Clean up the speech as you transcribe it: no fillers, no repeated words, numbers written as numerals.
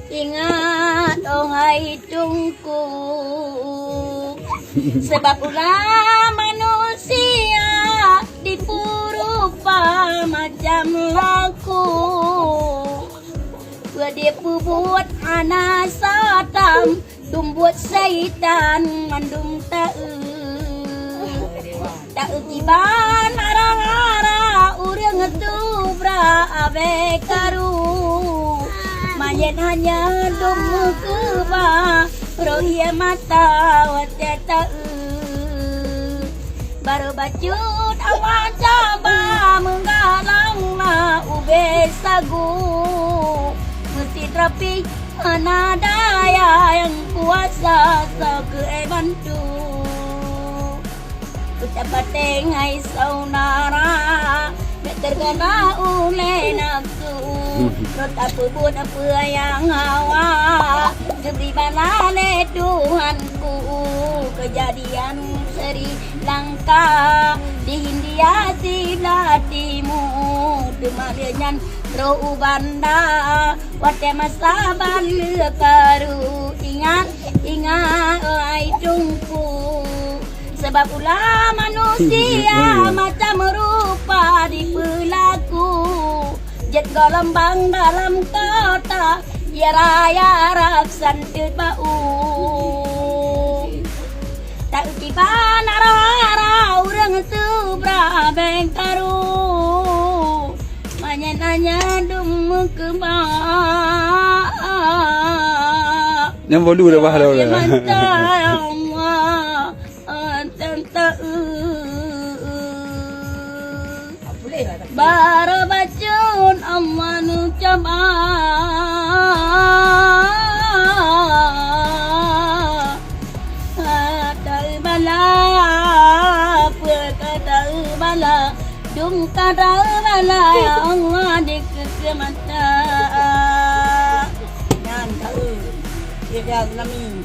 Ingat ohai tungku, sebab ulah manusia dipurupa macam laku. Dia buat anak satam, tumbuh syaitan mandung tak tiban arah-arah urang tu abe karu. Mayen hanya dumu keba rohia mata wateta baru bacut awan coba menggalang la ube sagu. Mesti rapi mana daya yang kuasa ke bantu. Kita bateng hai saunara terkena oleh nafsu. Rota pun apa yang hawa diberi balale Tuhanku. Kejadian Sri Lanka di Hindia Sila Timur Demalian roh banda wate masa balu karu. Ingat ai tungku, sebab ulah manusia macam rupa di pelaku. Jet golembang dalam kota ya raya raksan bau. Tak tiba nara urang subra bengkaru. Nanya dum keba. Yang bolu dah bahala dah. Bara bacun amanu coba kadal bala kadal bala dum kadal bala Allah dikemata nyan tahu dia nami